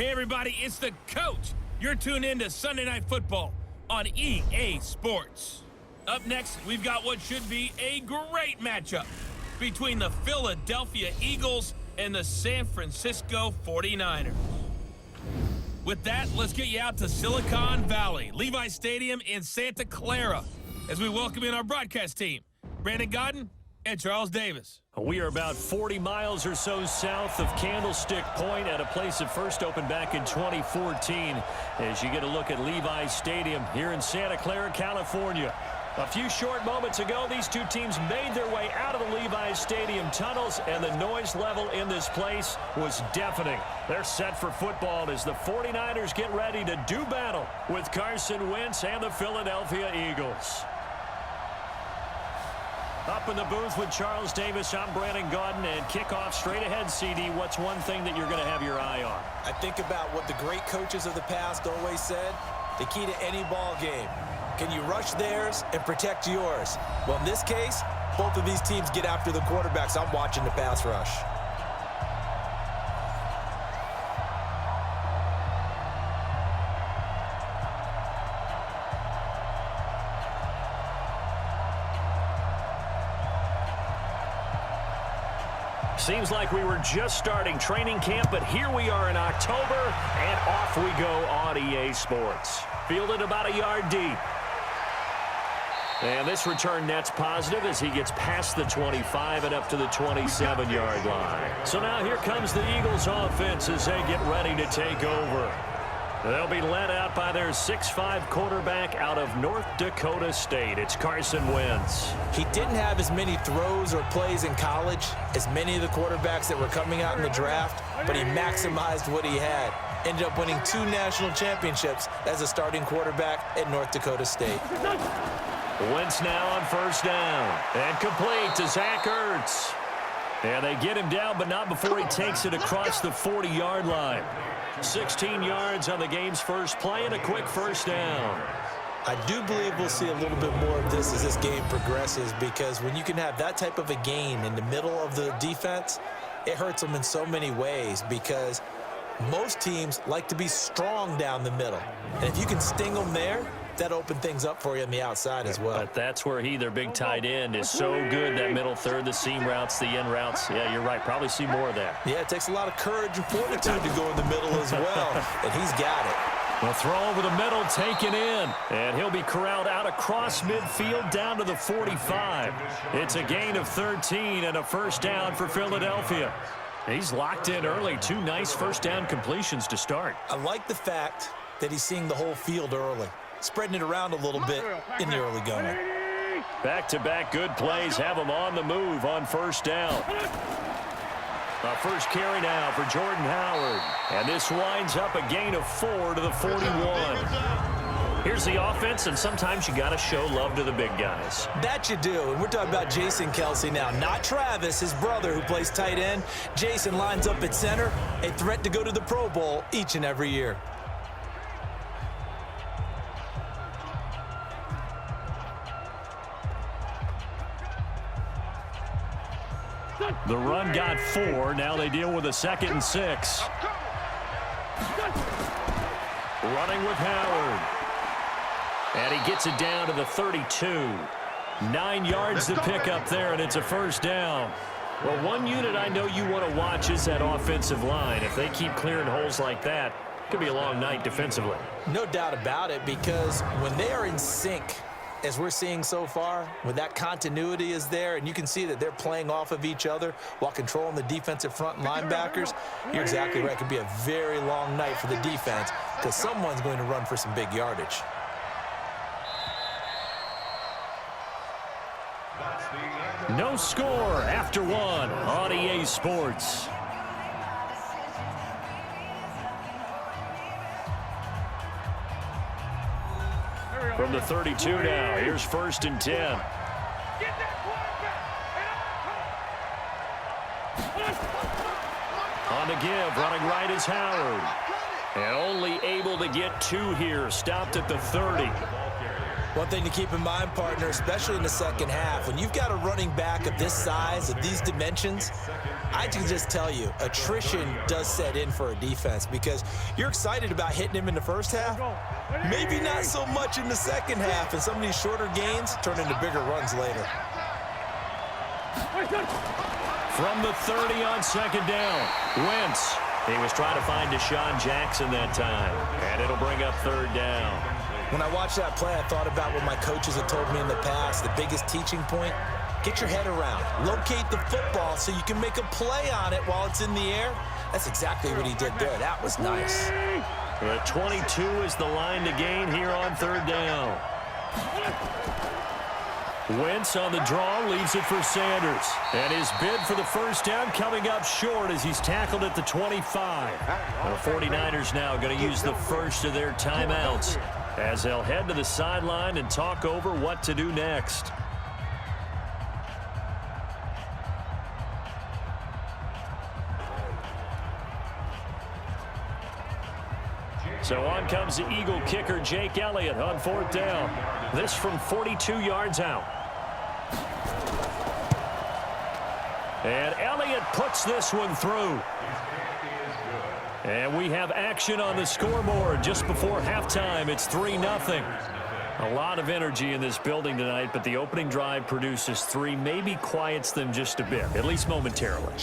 Hey everybody, it's the coach. You're tuned in to Sunday Night Football on EA Sports. Up next, we've got what should be a great matchup between the Philadelphia Eagles and the San Francisco 49ers. With that, let's get you out to Silicon Valley, Levi Stadium in Santa Clara, as we welcome in our broadcast team, Brandon Godden and Charles Davis. We are about 40 miles or so south of Candlestick Point at a place that first opened back in 2014 as you get a look at Levi Stadium here in Santa Clara, California. A few short moments ago, these two teams made their way out of the Levi Stadium tunnels, and the noise level in this place was deafening. They're set for football as the 49ers get ready to do battle with Carson Wentz and the Philadelphia Eagles. Up in the booth with Charles Davis, I'm Brandon Godden, and kickoff straight ahead, CD. What's one thing that you're going to have your eye on? I think about what the great coaches of the past always said, the key to any ball game. Can you rush theirs and protect yours? Well, in this case, both of these teams get after the quarterbacks. I'm watching the pass rush. Seems like we were just starting training camp, but here we are in October, and off we go on EA Sports. Fielded about a yard deep. And this return net's positive as he gets past the 25 and up to the 27-yard line. So now here comes the Eagles offense as they get ready to take over. They'll be led out by their 6'5" quarterback out of North Dakota State. It's Carson Wentz. He didn't have as many throws or plays in college as many of the quarterbacks that were coming out in the draft, but he maximized what he had. Ended up winning 2 national championships as a starting quarterback at North Dakota State. Wentz now on first down. And complete to Zach Ertz. And they get him down, but not before he takes it across the 40-yard line. 16 yards on the game's first play and a quick first down. I do believe we'll see a little bit more of this as this game progresses, because when you can have that type of a gain in the middle of the defense, it hurts them in so many ways, because most teams like to be strong down the middle. And if you can sting them there, that opened things up for you on the outside as well. But that's where their big tight end, is so good, that middle third, the seam routes, the in routes. Yeah, you're right. Probably see more of that. Yeah, it takes a lot of courage and fortitude to go in the middle as well, and he's got it. The throw over the middle, taken in, and he'll be corralled out across midfield down to the 45. It's a gain of 13 and a first down for Philadelphia. He's locked in early. 2 nice first down completions to start. I like the fact that he's seeing the whole field early, spreading it around a little bit in the early going. Back-to-back good plays have him on the move on first down. A first carry now for Jordan Howard. And this winds up a gain of 4 to the 41. Here's the offense, and sometimes you got to show love to the big guys. That you do, and we're talking about Jason Kelsey now, not Travis, his brother, who plays tight end. Jason lines up at center, a threat to go to the Pro Bowl each and every year. The run got 4. Now they deal with a 2nd and 6. Running with Howard. And he gets it down to the 32. 9 yards to pick up there, and it's a first down. Well, one unit I know you want to watch is that offensive line. If they keep clearing holes like that, it could be a long night defensively. No doubt about it, because when they are in sync, as we're seeing so far, when that continuity is there, and you can see that they're playing off of each other while controlling the defensive front and linebackers, you're exactly right. It could be a very long night for the defense, because someone's going to run for some big yardage. No score after 1 on EA Sports. From the 32 now, here's 1st and 10. On the give, running right is Howard. And only able to get 2 here, stopped at the 30. One thing to keep in mind, partner, especially in the second half, when you've got a running back of this size, of these dimensions, I can just tell you, attrition does set in for a defense because you're excited about hitting him in the first half. Maybe not so much in the second half, and some of these shorter gains turn into bigger runs later. From the 30 on second down, Wentz. He was trying to find Deshaun Jackson that time, and it'll bring up third down. When I watched that play, I thought about what my coaches had told me in the past. The biggest teaching point, get your head around. Locate the football so you can make a play on it while it's in the air. That's exactly what he did there. That was nice. The 22 is the line to gain here on third down. Wentz on the draw, leaves it for Sanders. And his bid for the first down coming up short as he's tackled at the 25. The 49ers now going to use the first of their timeouts as they'll head to the sideline and talk over what to do next. So on comes the Eagle kicker, Jake Elliott, on fourth down. This from 42 yards out. And Elliott puts this one through. And we have action on the scoreboard just before halftime. It's 3-0. A lot of energy in this building tonight, but the opening drive produces 3, maybe quiets them just a bit, at least momentarily.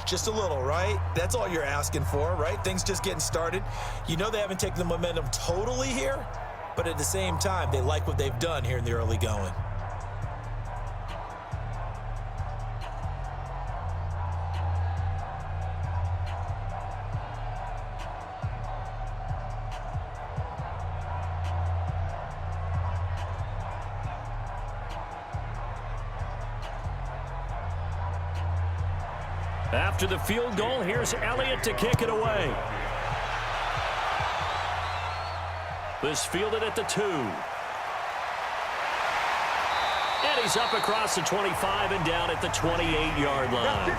Just a little, right? That's all you're asking for, right? Things just getting started. You know they haven't taken the momentum totally here, but at the same time, they like what they've done here in the early going. After the field goal, here's Elliott to kick it away. This fielded at the 2. And he's up across the 25 and down at the 28-yard line.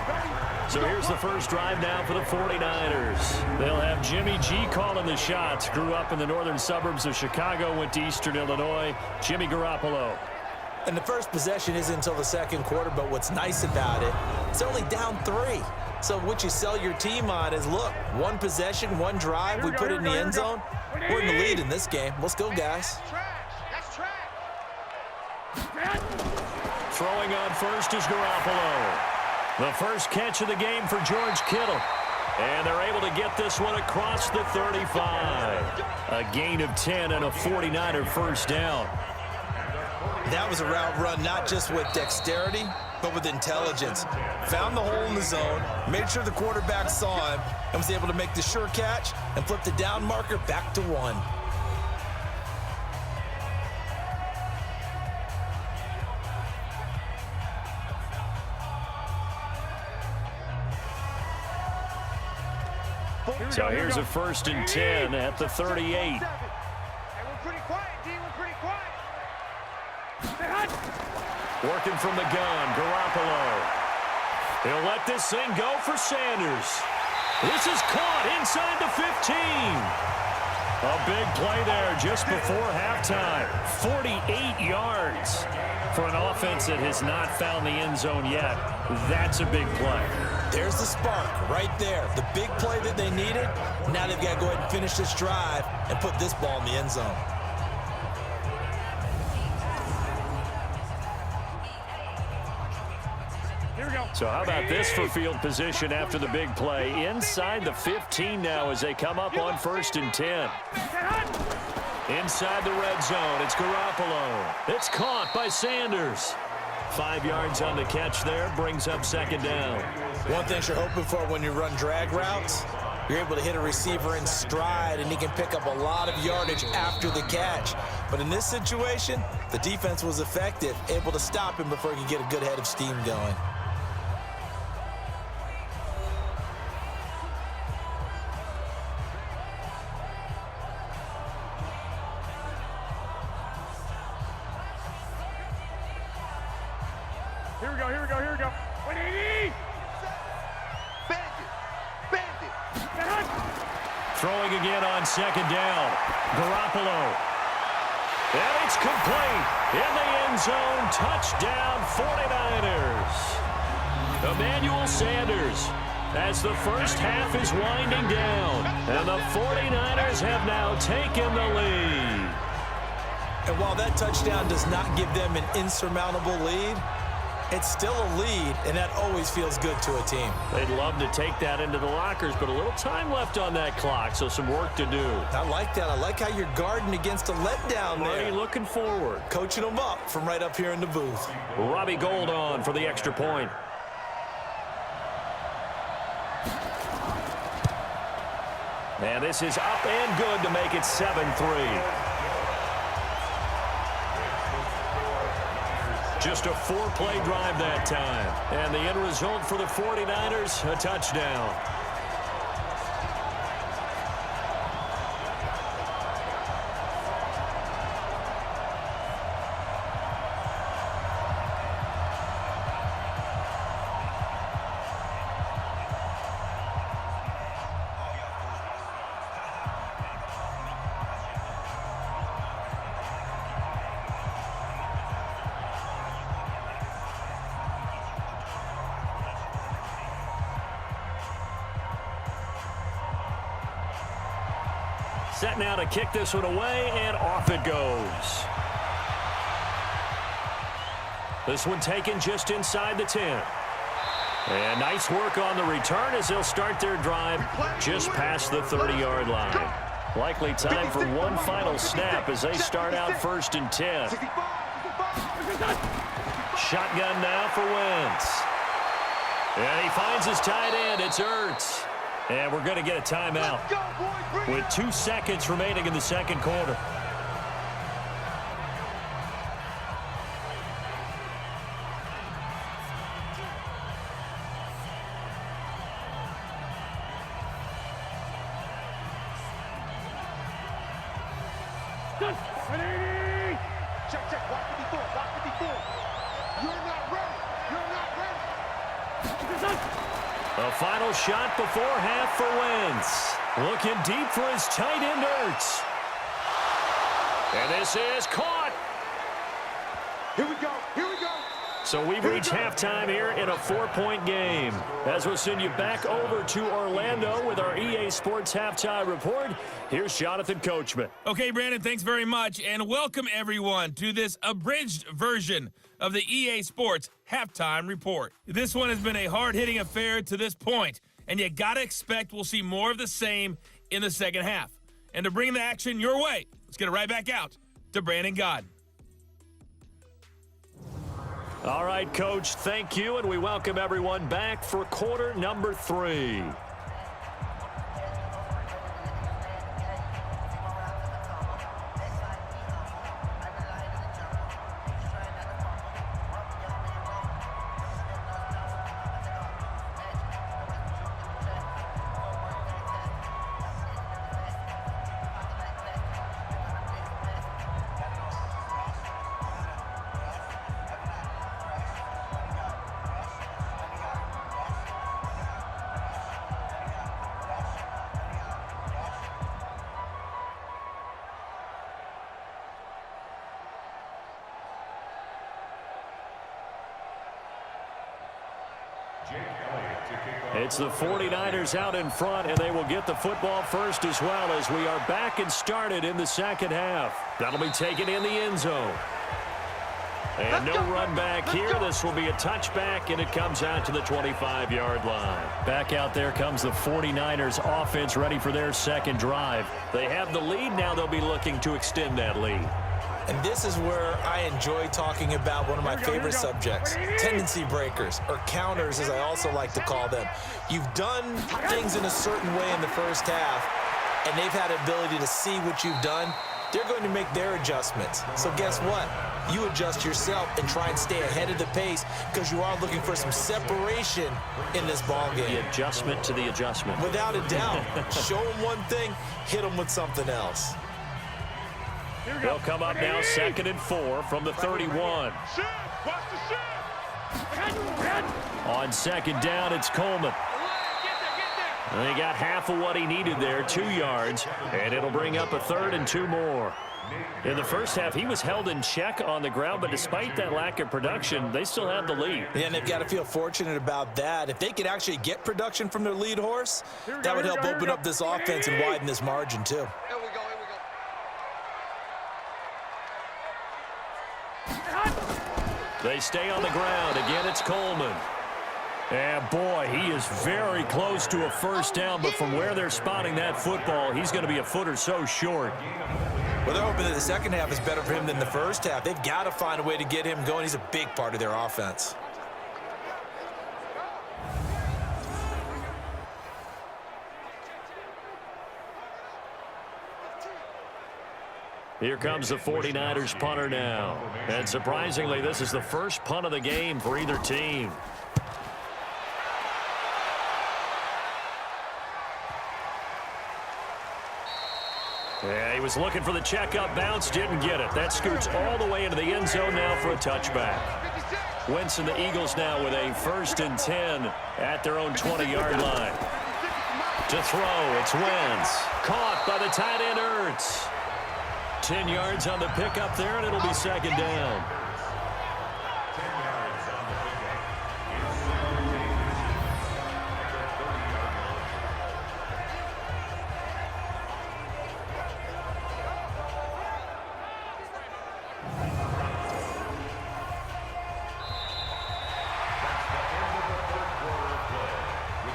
So here's the first drive now for the 49ers. They'll have Jimmy G calling the shots. Grew up in the northern suburbs of Chicago, went to Eastern Illinois. Jimmy Garoppolo. And the first possession isn't until the second quarter, but what's nice about it, it's only down 3. So what you sell your team on is, look, one possession, one drive, we put it in the end zone. We're in the lead in this game. Let's go, guys. Throwing on first is Garoppolo. The first catch of the game for George Kittle. And they're able to get this one across the 35. A gain of 10 and a 49er first down. That was a route run not just with dexterity, but with intelligence. Found the hole in the zone, made sure the quarterback saw him, and was able to make the sure catch and flip the down marker back to 1. So here's a 1st and 10 at the 38. Working from the gun, Garoppolo. He'll let this thing go for Sanders. This is caught inside the 15. A big play there just before halftime. 48 yards for an offense that has not found the end zone yet. That's a big play. There's the spark right there. The big play that they needed. Now they've got to go ahead and finish this drive and put this ball in the end zone. So how about this for field position after the big play? Inside the 15 now as they come up on 1st and 10. Inside the red zone, it's Garoppolo. It's caught by Sanders. 5 yards on the catch there, brings up 2nd down. One thing you're hoping for when you run drag routes, you're able to hit a receiver in stride, and he can pick up a lot of yardage after the catch. But in this situation, the defense was effective, able to stop him before he could get a good head of steam going. Here we go. 180! Bandit! Throwing again on 2nd down. Garoppolo. And it's complete. In the end zone. Touchdown 49ers. Emmanuel Sanders, as the first half is winding down, and the 49ers have now taken the lead. And while that touchdown does not give them an insurmountable lead, it's still a lead, and that always feels good to a team. They'd love to take that into the lockers, but a little time left on that clock, so some work to do. I like that. I like how you're guarding against a letdown there. Already looking forward. Coaching them up from right up here in the booth. Robbie Gould on for the extra point. And this is up and good to make it 7-3. Just a 4-play drive that time. And the end result for the 49ers, a touchdown. Set now to kick this one away, and off it goes. This one taken just inside the 10. And nice work on the return as they'll start their drive just past the 30-yard line. Likely time for one final snap as they start out 1st and 10. Shotgun now for Wentz. And he finds his tight end. It's Ertz. And we're going to get a timeout with 2 seconds remaining in the second quarter. Check, check. Block 54. Block 54. You're not ready. You're not ready. A final shot before half for Wentz. Looking deep for his tight end, Ertz. And this is caught. Here we go. Here we go. So we've reached halftime here in a 4-point game. As we'll send you back over to Orlando with our EA Sports Halftime Report, here's Jonathan Coachman. Okay, Brandon, thanks very much, and welcome everyone to this abridged version of the EA Sports Halftime Report. This one has been a hard-hitting affair to this point, and you gotta expect we'll see more of the same in the second half. And to bring the action your way, let's get it right back out to Brandon Gaudin. All right, Coach, thank you, and we welcome everyone back for quarter number 3. It's the 49ers out in front, and they will get the football first as well as we are back and started in the second half. That'll be taken in the end zone. And no run back here. This will be a touchback, and it comes out to the 25-yard line. Back out there comes the 49ers offense ready for their second drive. They have the lead. Now they'll be looking to extend that lead. And this is where I enjoy talking about one of my favorite subjects, tendency breakers, or counters as I also like to call them. You've done things in a certain way in the first half, and they've had the ability to see what you've done. They're going to make their adjustments. So guess what? You adjust yourself and try and stay ahead of the pace because you are looking for some separation in this ball game. The adjustment to the adjustment. Without a doubt. Show them one thing, hit them with something else. They'll come up now 2nd and 4 from the 31. On second down, it's Coleman. And he got half of what he needed there, 2 yards, and it'll bring up a 3rd and 2 more. In the first half, he was held in check on the ground, but despite that lack of production, they still have the lead. Yeah, and they've got to feel fortunate about that. If they could actually get production from their lead horse, that would help open up this offense and widen this margin too. Here we go. They stay on the ground. Again, it's Coleman. And, boy, he is very close to a first down, but from where they're spotting that football, he's going to be a foot or so short. Well, they're hoping that the second half is better for him than the first half. They've got to find a way to get him going. He's a big part of their offense. Here comes the 49ers punter now. And surprisingly, this is the first punt of the game for either team. Yeah, he was looking for the checkup bounce, didn't get it. That scoots all the way into the end zone now for a touchback. Wentz and the Eagles now with a 1st and 10 at their own 20-yard line. To throw, it's Wentz. Caught by the tight end, Ertz. 10 yards on the pickup there, and it'll be 2nd down.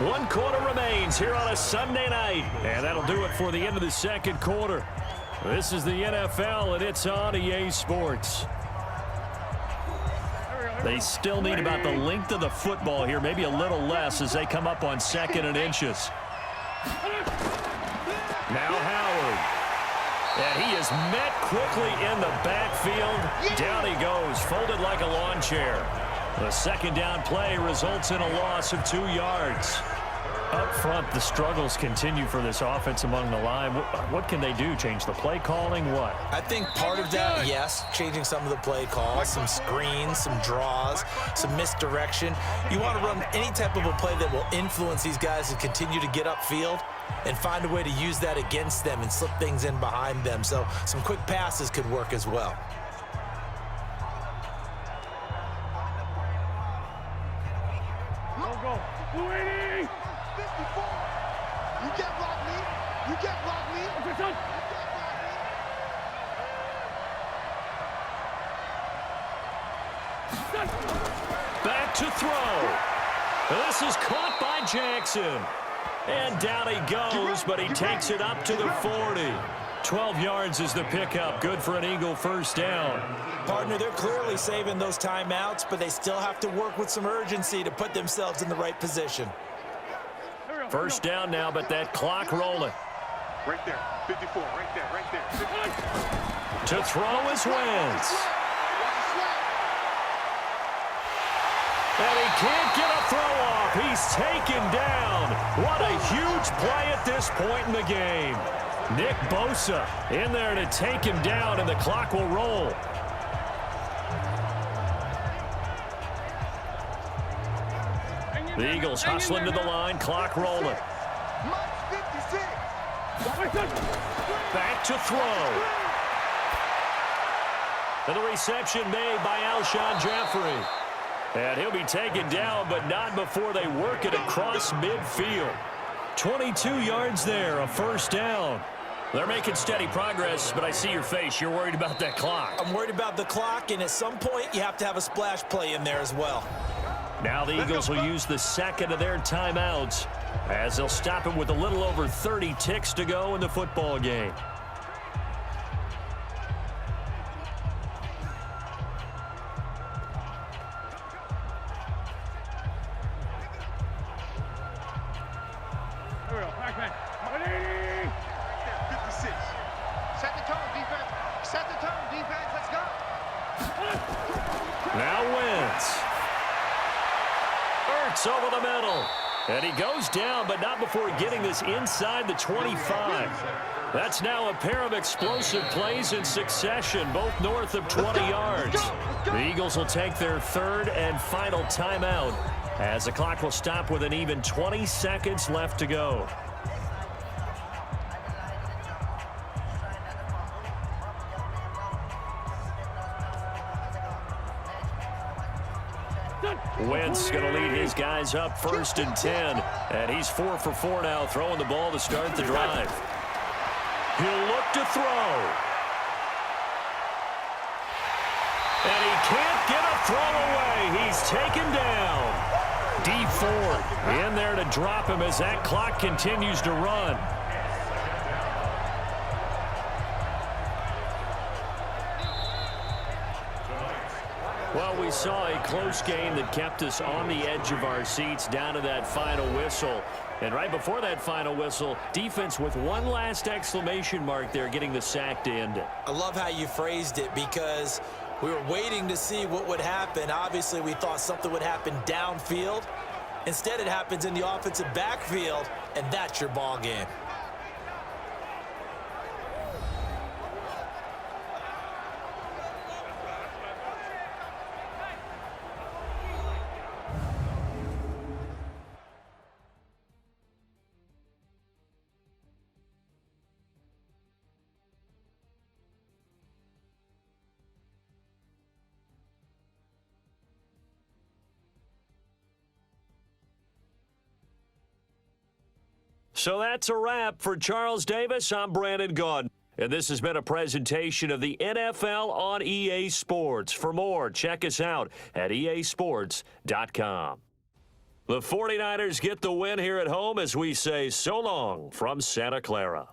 One quarter remains here on a Sunday night, and that'll do it for the end of the second quarter. This is the NFL, and it's on EA Sports. They still need about the length of the football here, maybe a little less as they come up on 2nd and inches. Now Howard. And he is met quickly in the backfield. Down he goes, folded like a lawn chair. The 2nd down play results in a loss of 2 yards. Up front, the struggles continue for this offense among the line. What can they do? Change the play calling? What? I think part of that, yes, changing some of the play calls, some screens, some draws, some misdirection. You want to run any type of a play that will influence these guys to continue to get upfield and find a way to use that against them and slip things in behind them. So some quick passes could work as well. Back to throw. This is caught by Jackson. And down he goes, but he takes it up to the 40. 12 yards is the pickup. Good for an Eagle 1st down. Partner, they're clearly saving those timeouts, but they still have to work with some urgency to put themselves in the right position. 1st down now, but that clock rolling. Right there, 54, right there. 54. To throw is Wentz. And he can't get a throw off. He's taken down. What a huge play at this point in the game. Nick Bosa in there to take him down, and the clock will roll. The Eagles hustling to the line, clock rolling. Back to throw. And the reception made by Alshon Jeffrey. And he'll be taken down, but not before they work it across midfield. 22 yards there, a 1st down. They're making steady progress, but I see your face. You're worried about that clock. I'm worried about the clock, and at some point, you have to have a splash play in there as well. Now the Eagles will use the 2nd of their timeouts as they'll stop it with a little over 30 ticks to go in the football game. Now Wentz. Ertz over the middle. And he goes down, but not before getting this inside the 25. That's now a pair of explosive plays in succession, both north of 20 yards. The Eagles will take their 3rd and final timeout as the clock will stop with an even 20 seconds left to go. Wentz going to lead his guys up 1st and 10. And he's 4 for 4 now, throwing the ball to start the drive. He'll look to throw. And he can't get a throw away. He's taken down. D Ford in there to drop him as that clock continues to run. Well, we saw a close game that kept us on the edge of our seats down to that final whistle. And right before that final whistle, defense with one last exclamation mark there, getting the sack to end it. I love how you phrased it, because we were waiting to see what would happen. Obviously, we thought something would happen downfield. Instead, it happens in the offensive backfield, and that's your ball game. So that's a wrap for Charles Davis. I'm Brandon Gaudin. And this has been a presentation of the NFL on EA Sports. For more, check us out at easports.com. The 49ers get the win here at home as we say so long from Santa Clara.